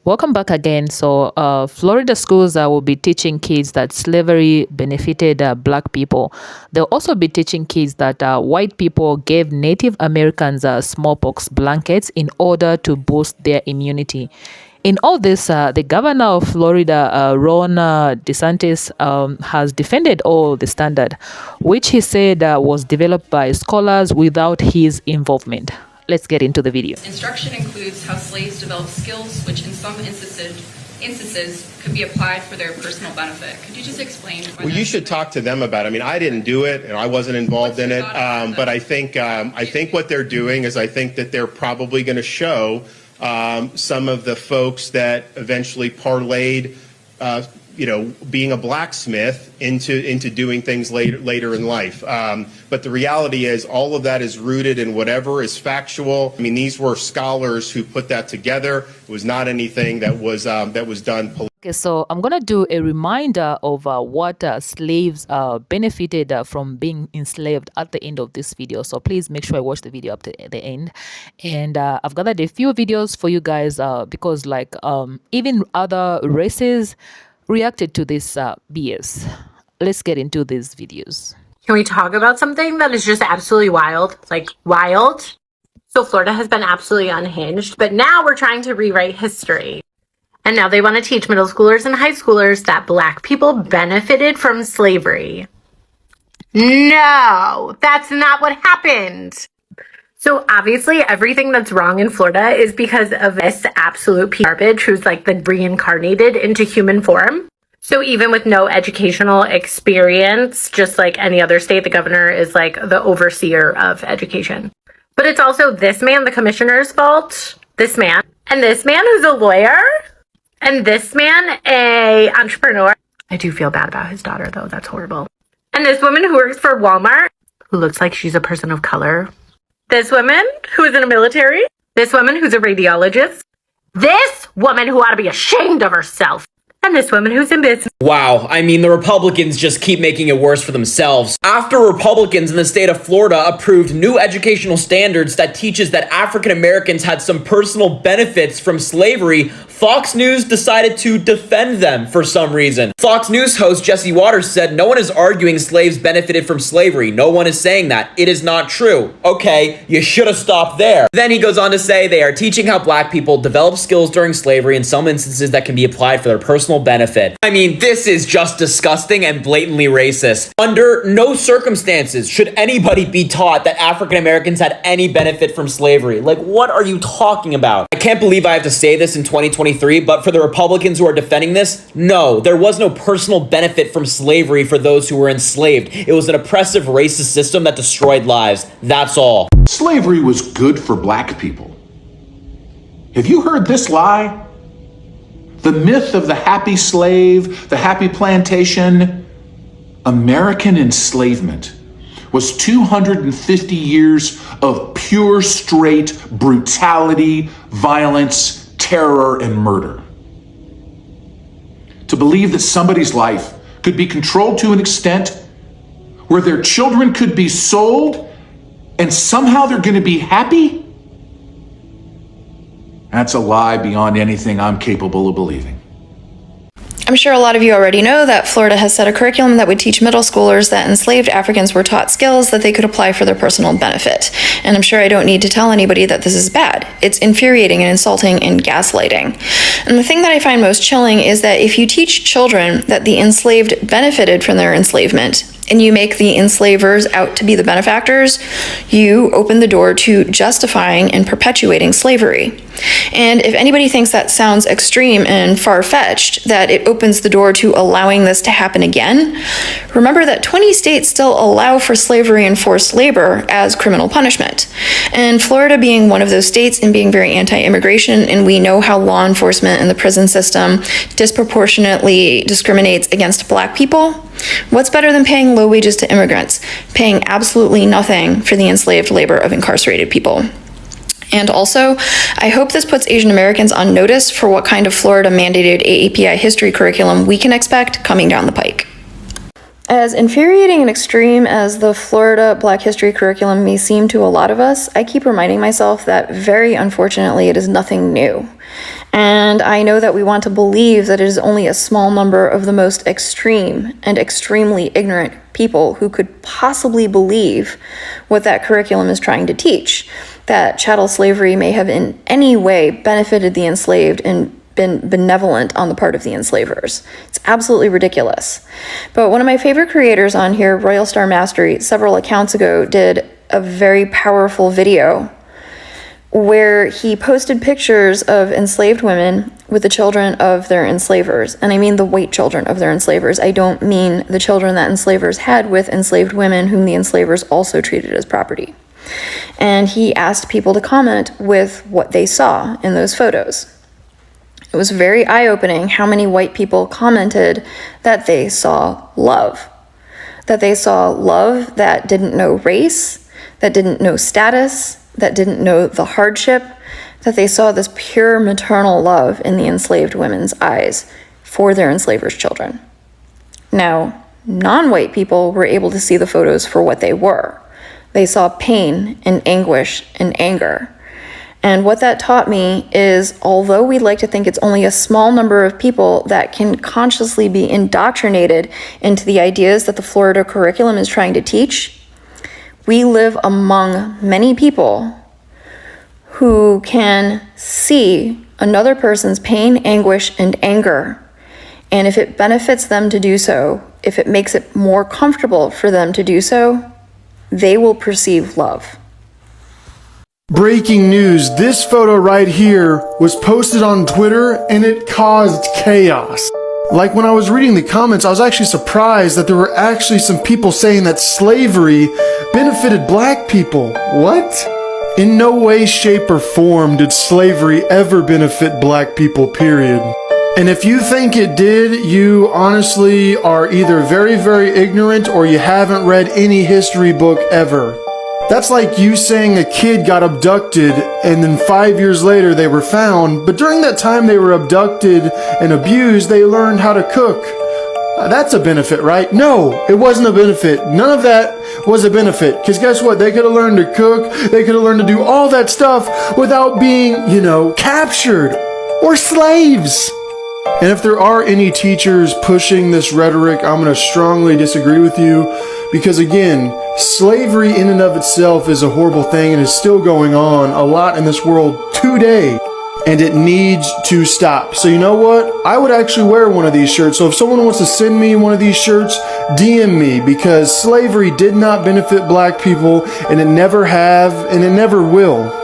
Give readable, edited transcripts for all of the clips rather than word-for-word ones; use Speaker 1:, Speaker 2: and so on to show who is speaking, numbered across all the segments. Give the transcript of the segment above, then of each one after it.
Speaker 1: Welcome back again. So, Florida schools will be teaching kids that slavery benefited black people. They'll also be teaching kids that white people gave Native Americans smallpox blankets in order to boost their immunity. In all this, the governor of Florida, Ron Desantis, has defended all the standard, which he said was developed by scholars without his involvement. Let's get into the video.
Speaker 2: Instruction includes how slaves develop skills which in some instances could be applied for their personal benefit. Could you just explain?
Speaker 3: Well, you should talk to them about it. I mean, I didn't do it and I wasn't involved in it. But I think what they're doing is I think that they're probably going to show some of the folks that eventually parlayed being a blacksmith into doing things later in life. But the reality is all of that is rooted in whatever is factual. I mean, these were scholars who put that together. It was not anything that was done politically.
Speaker 1: Okay, so I'm going to do a reminder of what slaves benefited from being enslaved at the end of this video. So please make sure I watch the video up to the end. And I've gathered a few videos for you guys because even other races reacted to this BS. Let's get into these videos.
Speaker 4: Can we talk about something that is just absolutely wild? Like, wild? So Florida has been absolutely unhinged, but now we're trying to rewrite history. And now they want to teach middle schoolers and high schoolers that black people benefited from slavery. No, that's not what happened. So obviously everything that's wrong in Florida is because of this absolute garbage who's like the reincarnated into human form. So even with no educational experience, just like any other state, the governor is like the overseer of education. But it's also this man, the commissioner's fault, this man, and this man who's a lawyer, and this man, a entrepreneur. I do feel bad about his daughter though, that's horrible. And this woman who works for Walmart, who looks like she's a person of color. This woman who is in the military. This woman who's a radiologist. This woman who ought to be ashamed of herself. And this woman who's in business.
Speaker 5: Wow, I mean, the Republicans just keep making it worse for themselves. After Republicans in the state of Florida approved new educational standards that teaches that African Americans had some personal benefits from slavery, Fox News decided to defend them for some reason. Fox News host Jesse Waters said, "No one is arguing slaves benefited from slavery. No one is saying that. It is not true." Okay, you should have stopped there. Then he goes on to say they are teaching how black people develop skills during slavery in some instances that can be applied for their personal benefit. I mean, this is just disgusting and blatantly racist. Under no circumstances should anybody be taught that African Americans had any benefit from slavery. Like, what are you talking about? I can't believe I have to say this in 2023, but for the Republicans who are defending this, no, there was no personal benefit from slavery for those who were enslaved. It was an oppressive racist system that destroyed lives. That's all.
Speaker 6: Slavery was good for black people. Have you heard this lie? The myth of the happy slave, the happy plantation. American enslavement was 250 years of pure, straight brutality, violence, terror, and murder. To believe that somebody's life could be controlled to an extent where their children could be sold and somehow they're going to be happy? That's a lie beyond anything I'm capable of believing.
Speaker 7: I'm sure a lot of you already know that Florida has set a curriculum that would teach middle schoolers that enslaved Africans were taught skills that they could apply for their personal benefit. And I'm sure I don't need to tell anybody that this is bad. It's infuriating and insulting and gaslighting. And the thing that I find most chilling is that if you teach children that the enslaved benefited from their enslavement, and you make the enslavers out to be the benefactors, you open the door to justifying and perpetuating slavery. And if anybody thinks that sounds extreme and far-fetched, that it opens the door to allowing this to happen again, remember that 20 states still allow for slavery and forced labor as criminal punishment. And Florida being one of those states and being very anti-immigration, and we know how law enforcement and the prison system disproportionately discriminates against black people, what's better than paying low wages to immigrants, paying absolutely nothing for the enslaved labor of incarcerated people? And also, I hope this puts Asian Americans on notice for what kind of Florida mandated AAPI history curriculum we can expect coming down the pike. As infuriating and extreme as the Florida Black History curriculum may seem to a lot of us, I keep reminding myself that very unfortunately it is nothing new. And I know that we want to believe that it is only a small number of the most extreme and extremely ignorant people who could possibly believe what that curriculum is trying to teach, that chattel slavery may have in any way benefited the enslaved and been benevolent on the part of the enslavers. It's absolutely ridiculous. But one of my favorite creators on here, Royal Star Mastery, several accounts ago did a very powerful video where he posted pictures of enslaved women with the children of their enslavers. And I mean the white children of their enslavers. I don't mean the children that enslavers had with enslaved women whom the enslavers also treated as property. And he asked people to comment with what they saw in those photos. It was very eye-opening how many white people commented that they saw love. That they saw love that didn't know race, that didn't know status, that didn't know the hardship, that they saw this pure maternal love in the enslaved women's eyes for their enslavers' children. Now, non-white people were able to see the photos for what they were. They saw pain and anguish and anger. And what that taught me is, although we'd like to think it's only a small number of people that can consciously be indoctrinated into the ideas that the Florida curriculum is trying to teach, we live among many people who can see another person's pain, anguish, and anger. And if it benefits them to do so, if it makes it more comfortable for them to do so, they will perceive love.
Speaker 8: Breaking news, this photo right here was posted on Twitter and it caused chaos. Like when I was reading the comments, I was actually surprised that there were actually some people saying that slavery benefited black people. What? In no way, shape, or form did slavery ever benefit black people, period. And if you think it did, you honestly are either very, very ignorant or you haven't read any history book ever. That's like you saying a kid got abducted and then 5 years later they were found, but during that time they were abducted and abused, they learned how to cook. That's a benefit, right? No, it wasn't a benefit. None of that was a benefit. Because guess what? They could have learned to cook, they could have learned to do all that stuff without being, captured or slaves. And if there are any teachers pushing this rhetoric, I'm going to strongly disagree with you. Because again, slavery in and of itself is a horrible thing and is still going on a lot in this world today. And it needs to stop. So you know what? I would actually wear one of these shirts. So if someone wants to send me one of these shirts, DM me. Because slavery did not benefit black people. And it never have and it never will.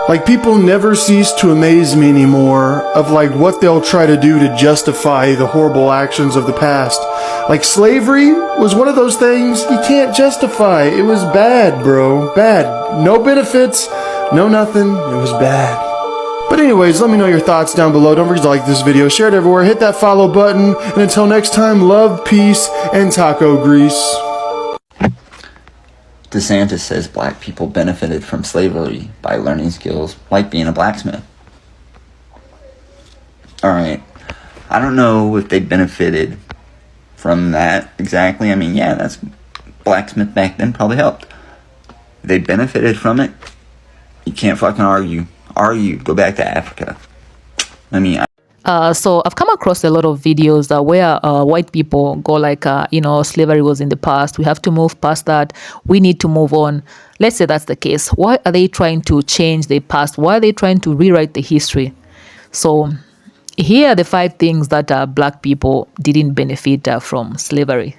Speaker 8: Like, people never cease to amaze me anymore of like what they'll try to do to justify the horrible actions of the past. Like, slavery was one of those things you can't justify. It was bad, bro. Bad. No benefits, no nothing. It was bad. But anyways, let me know your thoughts down below. Don't forget to like this video, share it everywhere, hit that follow button, and until next time, love, peace, and taco grease.
Speaker 9: Desantis says black people benefited from slavery by learning skills like being a blacksmith. Alright, I don't know if they benefited from that exactly. I mean, yeah, that's blacksmith back then probably helped. They benefited from it. You can't fucking argue. Go back to Africa. I mean,
Speaker 1: So I've come across a lot of videos where white people go like, slavery was in the past. We have to move past that. We need to move on. Let's say that's the case. Why are they trying to change the past? Why are they trying to rewrite the history? So here are the 5 things that black people didn't benefit from slavery.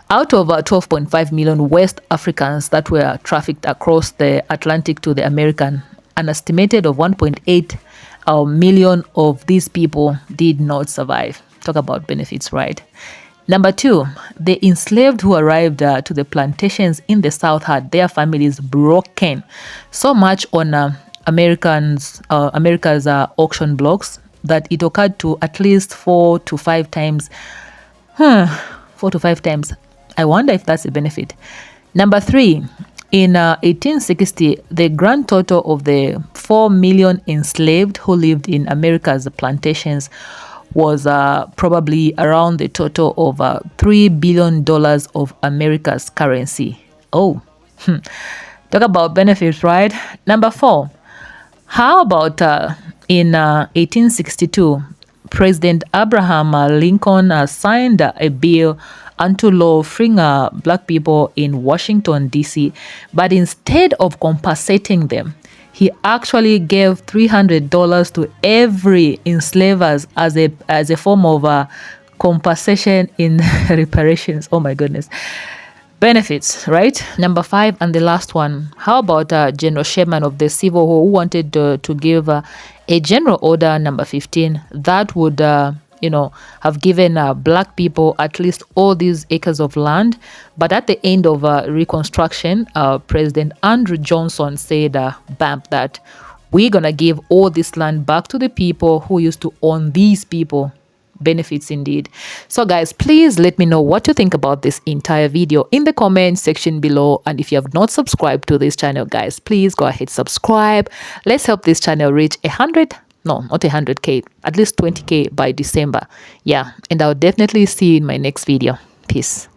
Speaker 1: Out of 12.5 million West Africans that were trafficked across the Atlantic to the American, an estimated of 1.8 million of these people did not survive. Talk about benefits, right? Number 2, the enslaved who arrived to the plantations in the South had their families broken so much on America's auction blocks that it occurred to at least 4 to 5 times. 4 to 5 times. I wonder if that's a benefit. Number 3, in 1860, the grand total of the 4 million enslaved who lived in America's plantations was probably around the total of $3 billion of America's currency. Oh, talk about benefits, right? Number 4, how about in 1862, President Abraham Lincoln signed a bill into law freeing black people in Washington, D.C., but instead of compensating them, he actually gave $300 to every enslavers as a form of compensation in reparations. Oh my goodness. Benefits, right? Number 5 and the last one. How about General Sherman of the Civil War, who wanted to give a general order number 15 that would have given black people at least all these acres of land. But at the end of Reconstruction, President Andrew Johnson said, bam, that we're going to give all this land back to the people who used to own these people. Benefits indeed. So guys, please let me know what you think about this entire video in the comment section below. And if you have not subscribed to this channel, guys, please go ahead, subscribe. Let's help this channel reach 100, no, not 100K, at least 20K by December. Yeah, and I'll definitely see you in my next video. Peace.